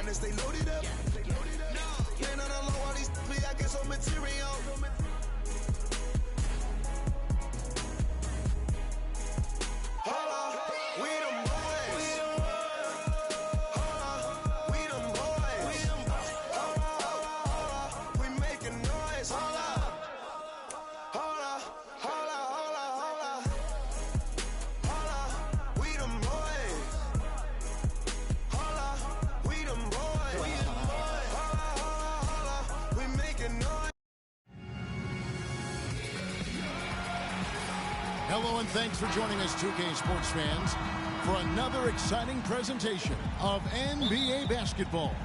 Honest, they loaded up. Man, I don't know all these be I get some material. Holla, we them boys. Holla, we them boys. Holla, we making noise. Holla, holla, holla, holla, holla. Holla, we them boys. Holla, we them boys. Holla, holla, we making noise. Hello and thanks for joining us, 2K Sports fans, for another exciting presentation of NBA basketball.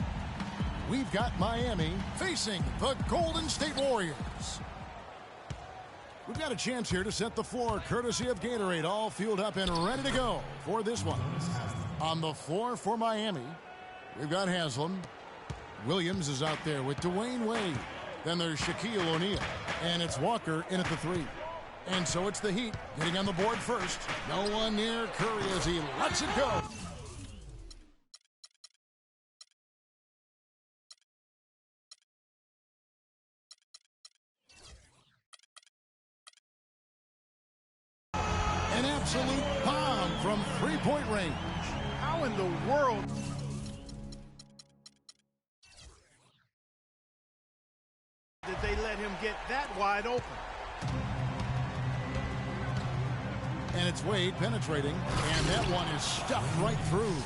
We've got Miami facing the Golden State Warriors. We've got a chance here to set the floor, courtesy of Gatorade, all fueled up and ready to go for this one. On the floor for Miami, we've got Haslam. Williams is out there with Dwayne Wade. Then there's Shaquille O'Neal, and it's Walker in at the three. And so it's the Heat getting on the board first. No one near Curry as he lets it go. An absolute bomb from three-point range. How in the world? Did they let him get that wide open? And it's Wade penetrating, and that one is stuffed right through.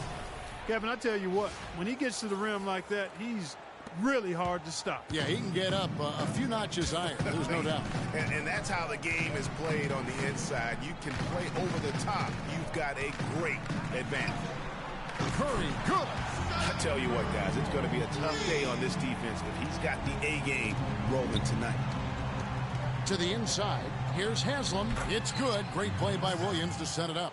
Kevin, I tell you what, when he gets to the rim like that, he's really hard to stop. Yeah, he can get up a few notches higher, there's no doubt. And that's how the game is played on the inside. You can play over the top. You've got a great advantage. Curry, good. I tell you what, guys, it's going to be a tough day on this defense, but he's got the A game rolling tonight. To the inside, here's Haslam. It's good. Great play by Williams to set it up.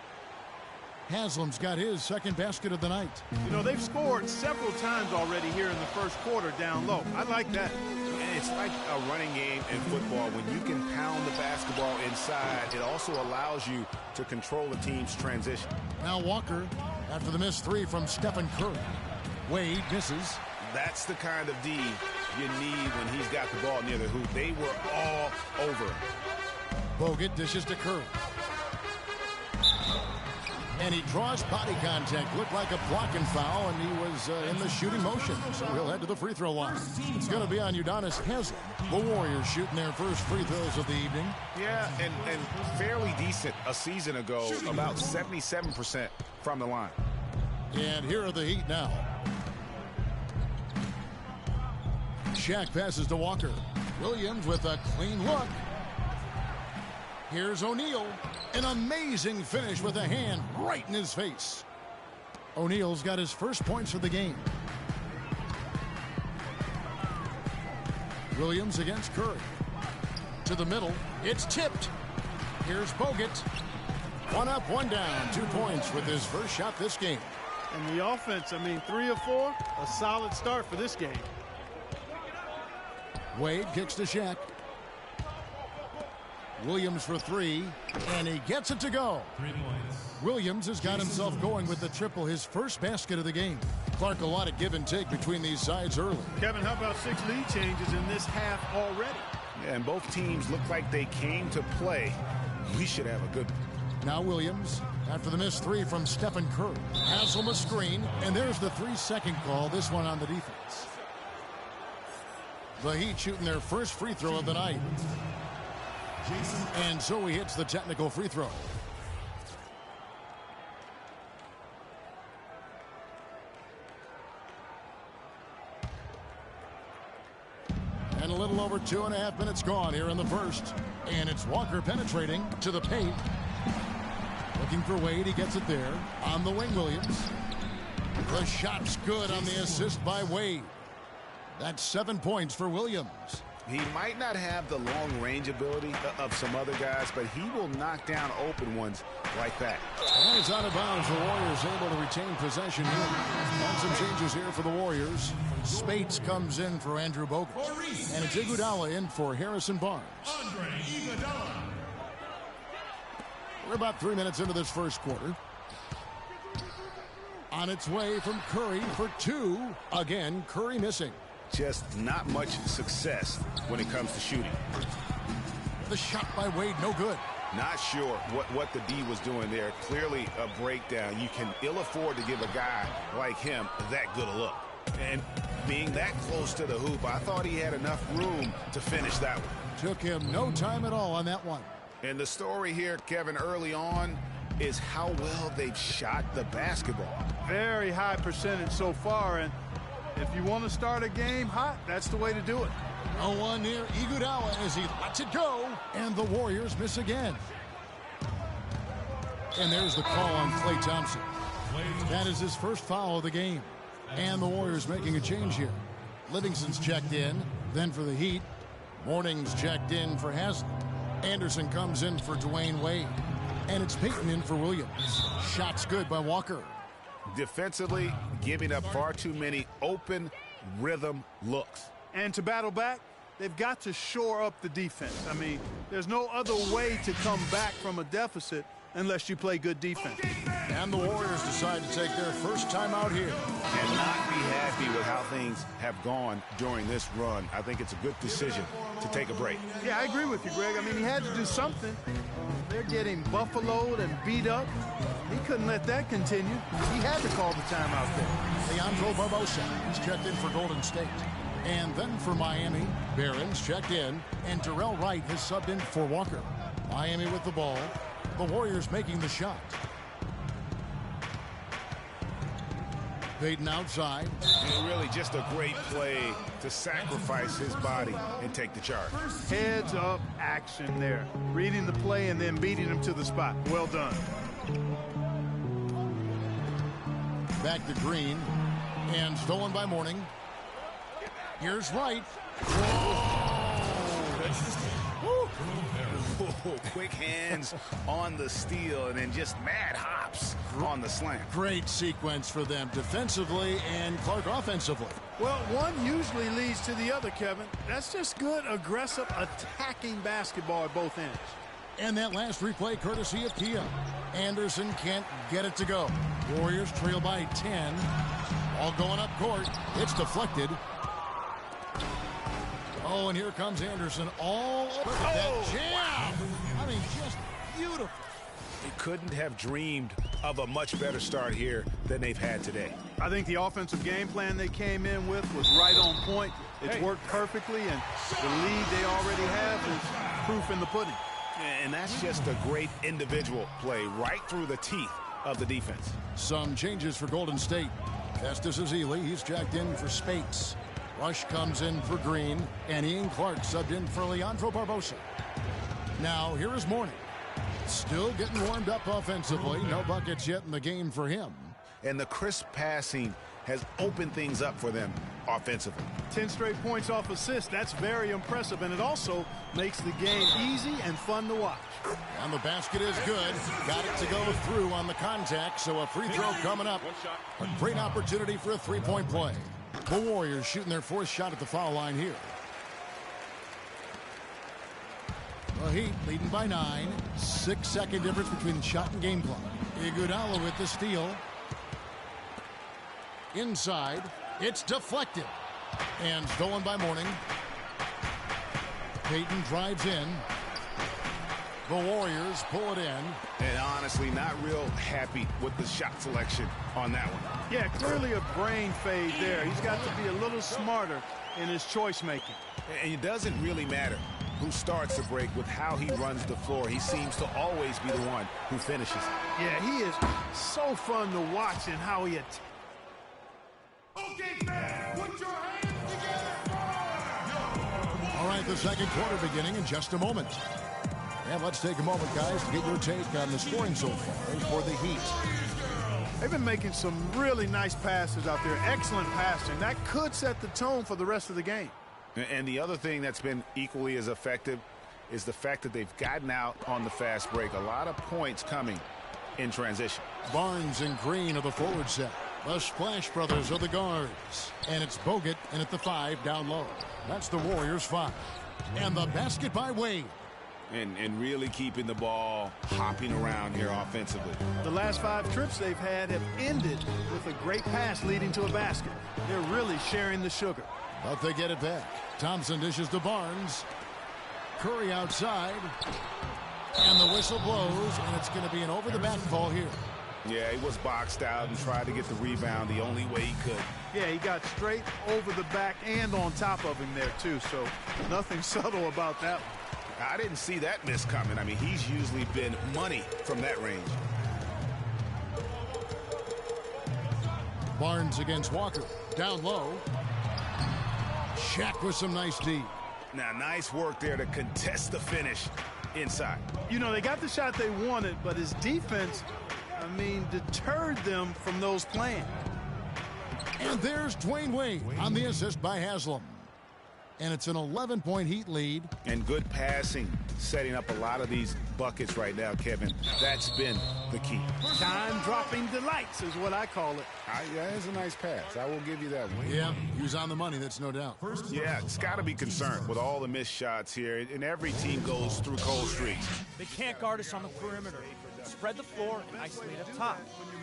Haslam's got his second basket of the night. You know, they've scored several times already here in the first quarter down low. I like that. And it's like a running game in football. When you can pound the basketball inside, it also allows you to control the team's transition. Now Walker, after the missed three from Stephen Curry. Wade misses. That's the kind of D you need when he's got the ball near the hoop. They were all over him. Bogut dishes to Curry. And he draws body contact. Looked like a blocking foul, and he was in the shooting motion. So he'll head to the free throw line. It's going to be on Udonis Haslam. The Warriors shooting their first free throws of the evening. Yeah, and fairly decent a season ago, about 77% from the line. And here are the Heat now. Shaq passes to Walker. Williams with a clean look. Here's O'Neal. An amazing finish with a hand right in his face. O'Neal's got his first points of the game. Williams against Curry. To the middle. It's tipped. Here's Bogut. One up, one down. 2 points with his first shot this game. And the offense, I mean, 3 of 4, a solid start for this game. Wade kicks to Shaq. Williams for three, and he gets it to go. 3 points. Williams has got himself going with the triple, his first basket of the game. Clark, a lot of give and take between these sides early. Kevin, how about 6 lead changes in this half already? Yeah, and both teams look like they came to play. We should have a good one. Now Williams, after the missed three from Stephen Curry. Haslam a screen, and there's the 3-second call, this one on the defense. The Heat shooting their first free throw of the night. And so he hits the technical free throw. And a little over 2.5 minutes gone here in the first. And it's Walker penetrating to the paint. Looking for Wade, he gets it there. On the wing, Williams. The shot's good on the assist by Wade. That's 7 points for Williams. He might not have the long-range ability of some other guys, but he will knock down open ones like that. And it's out of bounds. The Warriors able to retain possession here. And some changes here for the Warriors. Spates comes in for Andrew Bogut. And it's Iguodala in for Harrison Barnes. Andre Iguodala. We're about 3 minutes into this first quarter. On its way from Curry for two. Again, Curry missing. Just not much success when it comes to shooting. The shot by Wade, no good. Not sure what the D was doing there. Clearly a breakdown. You can ill afford to give a guy like him that good a look. And being that close to the hoop, I thought he had enough room to finish that one. Took him no time at all on that one. And the story here, Kevin, early on is how well they've shot the basketball. Very high percentage so far, and if you want to start a game hot, that's the way to do it. No one near Iguodala as he lets it go, and the Warriors miss again. And there's the call on Klay Thompson. That is his first foul of the game. And the Warriors making a change here. Livingston's checked in, then for the Heat. Morning's checked in for Haslem. Anderson comes in for Dwayne Wade. And it's Payton in for Williams. Shots good by Walker. Defensively, giving up far too many open rhythm looks. And to battle back, they've got to shore up the defense. I mean, there's no other way to come back from a deficit unless you play good defense. And the Warriors decide to take their first time out here. And not be happy with how things have gone during this run. I think it's a good decision to take a break. Yeah, I agree with you, Greg. I mean, he had to do something. They're getting buffaloed and beat up. He couldn't let that continue. He had to call the timeout there. Leandro Barbosa is checked in for Golden State. And then for Miami, Barron's checked in, and Terrell Wright has subbed in for Walker. Miami with the ball. The Warriors making the shot. Payton outside. And really just a great play to sacrifice his body and take the charge. Heads up action there. Reading the play and then beating him to the spot. Well done. Back to Green. And stolen by Mourning. Here's Wright. Quick hands on the steal and then just mad hops on the slam. Great sequence for them defensively and Clark offensively. Well, one usually leads to the other, Kevin. That's just good, aggressive, attacking basketball at both ends. And that last replay courtesy of Kia. Anderson can't get it to go. Warriors trail by 10. All going up court. It's deflected. Oh, and here comes Anderson all over that jam. I mean, just beautiful. They couldn't have dreamed of a much better start here than they've had today. I think the offensive game plan they came in with was right on point. It's worked perfectly, and the lead they already have is proof in the pudding. And that's just a great individual play right through the teeth of the defense. Some changes for Golden State. Estes Ezeli, he's jacked in for Spates. Rush comes in for Green, and Ian Clark subbed in for Leandro Barbosa. Now, here is Mourning. Still getting warmed up offensively. No buckets yet in the game for him. And the crisp passing has opened things up for them offensively. 10 straight points off assists. That's very impressive, and it also makes the game easy and fun to watch. And the basket is good. Got it to go through on the contact, so a free throw coming up. A great opportunity for a three-point play. The Warriors shooting their fourth shot at the foul line here. The Heat leading by 9. 6-second difference between shot and game clock. Iguodala with the steal. Inside. It's deflected. And stolen by Mourning. Payton drives in. The Warriors pull it in. And honestly, not real happy with the shot selection on that one. Yeah, clearly a brain fade there. He's got to be a little smarter in his choice making. And it doesn't really matter who starts the break with how he runs the floor. He seems to always be the one who finishes. Yeah, he is so fun to watch and how he attacks. Okay, man, put your hands together. All right, the second quarter beginning in just a moment. And let's take a moment, guys, to get your take on the scoring so far for the Heat. They've been making some really nice passes out there. Excellent passing. That could set the tone for the rest of the game. And the other thing that's been equally as effective is the fact that they've gotten out on the fast break. A lot of points coming in transition. Barnes and Green are the forward set. The Splash Brothers are the guards. And it's Bogut in at the 5 down low. That's the Warriors 5. And the basket by Wade. And really keeping the ball hopping around here offensively. The last 5 trips they've had have ended with a great pass leading to a basket. They're really sharing the sugar. But they get it back. Thompson dishes to Barnes. Curry outside. And the whistle blows, and it's going to be an over-the-back call here. Yeah, he was boxed out and tried to get the rebound the only way he could. Yeah, he got straight over the back and on top of him there, too, so nothing subtle about that one. I didn't see that miss coming. I mean, he's usually been money from that range. Barnes against Walker. Down low. Shaq with some nice D. Now, nice work there to contest the finish inside. You know, they got the shot they wanted, but his defense, deterred them from those plans. And there's Dwayne Wade on the assist by Haslam. And it's an 11-point Heat lead. And good passing, setting up a lot of these buckets right now, Kevin. That's been the key. Time-dropping delights is what I call it. Yeah, it's a nice pass. I will give you that one. Yeah, he was on the money, that's no doubt. Yeah, it's got to be concerned with all the missed shots here. And every team goes through cold streaks. They can't guard us on the perimeter. Spread the floor and isolate up top.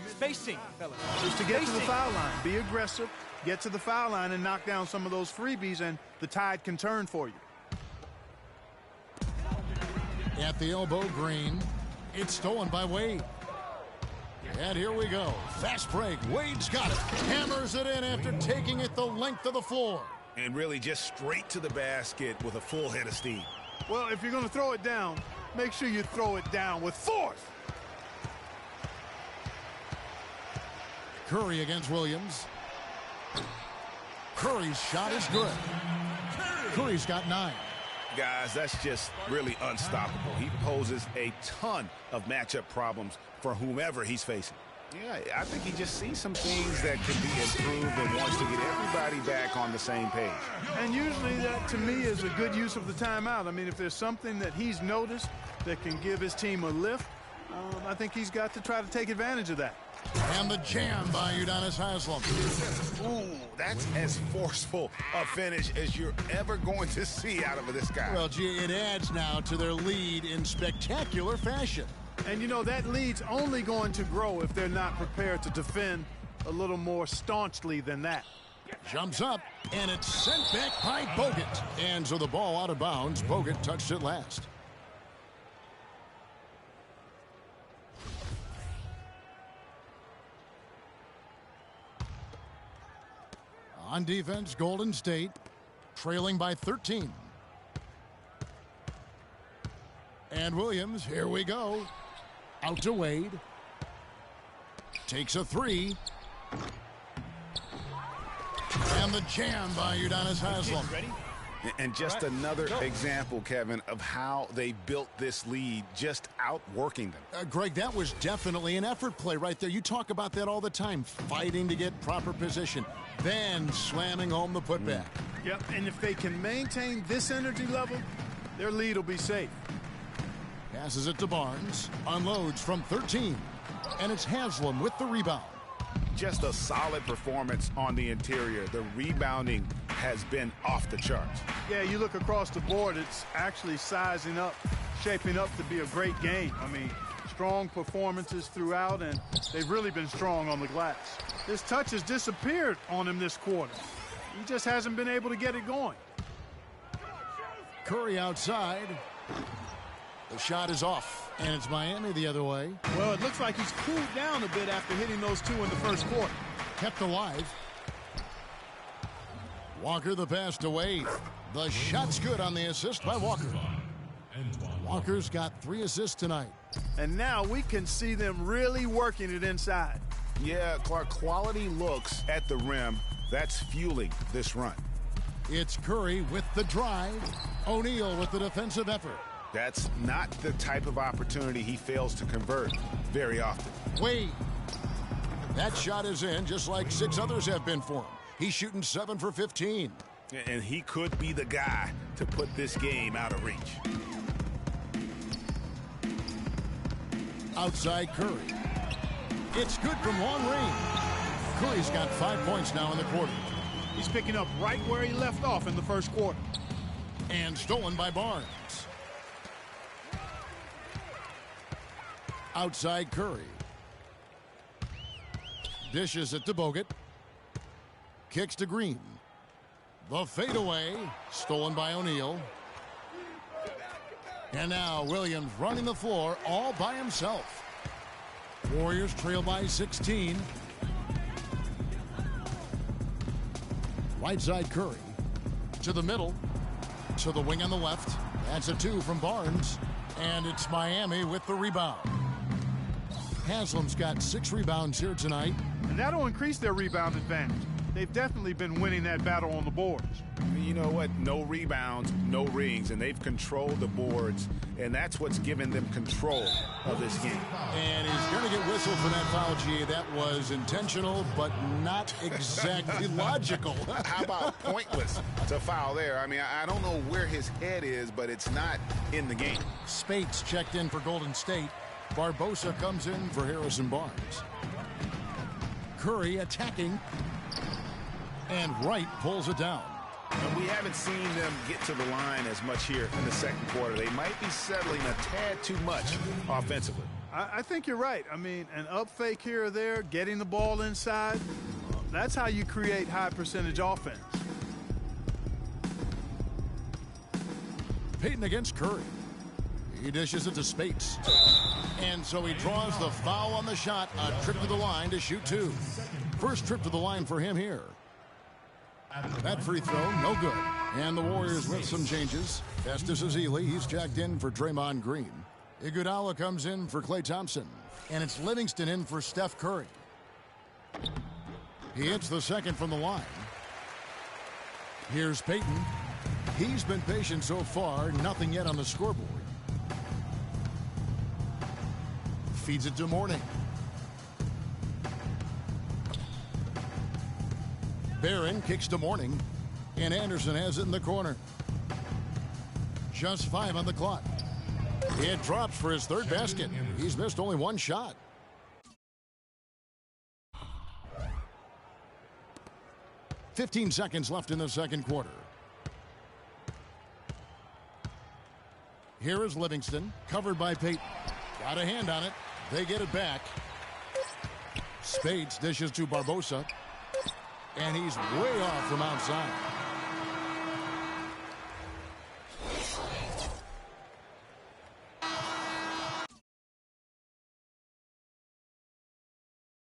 Spacing, fellas. Just to get to the foul line. Be aggressive. Get to the foul line and knock down some of those freebies, and the tide can turn for you. At the elbow, Green. It's stolen by Wade. And here we go. Fast break. Wade's got it. Hammers it in after taking it the length of the floor. And really just straight to the basket with a full head of steam. Well, if you're going to throw it down, make sure you throw it down with force. Curry against Williams. Curry's shot is good. Curry's got 9. Guys, that's just really unstoppable. He poses a ton of matchup problems for whomever he's facing. Yeah, I think he just sees some things that can be improved and wants to get everybody back on the same page. And usually that, to me, is a good use of the timeout. I mean, if there's something that he's noticed that can give his team a lift, I think he's got to try to take advantage of that. And the jam by Udonis Haslem. Ooh, that's as forceful a finish as you're ever going to see out of this guy. Well, gee, it adds now to their lead in spectacular fashion. And, you know, that lead's only going to grow if they're not prepared to defend a little more staunchly than that. Jumps up, and it's sent back by Bogut. And so the ball out of bounds. Bogut touched it last. On defense, Golden State trailing by 13. And Williams, here we go. Out to Wade. Takes a 3. And the jam by Udonis Haslem. And just another example, Kevin, of how they built this lead, just outworking them. Greg, that was definitely an effort play right there. You talk about that all the time, fighting to get proper position, then slamming home the putback. Yep, and if they can maintain this energy level, their lead will be safe. Passes it to Barnes, unloads from 13, and it's Haslem with the rebound. Just a solid performance on the interior. The rebounding has been off the charts. Yeah, you look across the board, it's actually sizing up, shaping up to be a great game. I mean, strong performances throughout, and they've really been strong on the glass. His touch has disappeared on him this quarter. He just hasn't been able to get it going. Curry outside. The shot is off, and it's Miami the other way. Well, it looks like he's cooled down a bit after hitting those 2 in the first quarter. Kept alive. Walker the pass to Wade. The shot's good on the assist by Walker. Walker's got 3 assists tonight. And now we can see them really working it inside. Yeah, Clark, quality looks at the rim. That's fueling this run. It's Curry with the drive. O'Neal with the defensive effort. That's not the type of opportunity he fails to convert very often. Wade. That shot is in just like 6 others have been for him. He's shooting 7 for 15. And he could be the guy to put this game out of reach. Outside Curry. It's good from long range. Curry's got 5 points now in the quarter. He's picking up right where he left off in the first quarter. And stolen by Barnes. Outside Curry. Dishes it to Bogut. Kicks to Green. The fadeaway, stolen by O'Neal. And now Williams running the floor all by himself. Warriors trail by 16. Right side Curry. To the middle. To the wing on the left. That's a 2 from Barnes. And it's Miami with the rebound. Haslam's got 6 rebounds here tonight. And that'll increase their rebound advantage. They've definitely been winning that battle on the boards. You know what? No rebounds, no rings, and they've controlled the boards, and that's what's given them control of this game. And he's going to get whistled for that foul, G. That was intentional, but not exactly logical. How about pointless to foul there? I mean, I don't know where his head is, but it's not in the game. Spates checked in for Golden State. Barbosa comes in for Harrison Barnes. Curry attacking. And Wright pulls it down. And we haven't seen them get to the line as much here in the second quarter. They might be settling a tad too much offensively. I think you're right. I mean, an up fake here or there, getting the ball inside, that's how you create high percentage offense. Payton against Curry. He dishes it to Spates. And so he draws the foul on the shot. A trip to the line to shoot 2. First trip to the line for him here. That free throw, no good. And the Warriors with some changes. Festus Ezeli, he's checked in for Draymond Green. Iguodala comes in for Klay Thompson. And it's Livingston in for Steph Curry. He hits the second from the line. Here's Payton. He's been patient so far, nothing yet on the scoreboard. Feeds it to Mourning. Barron kicks to Mourning, and Anderson has it in the corner. Just 5 on the clock. It drops for his 3rd basket. He's missed only 1 shot. "15 seconds left in the second quarter. Here is Livingston, covered by Payton. Got a hand on it. They get it back. Spates dishes to Barbosa. And he's way off from outside.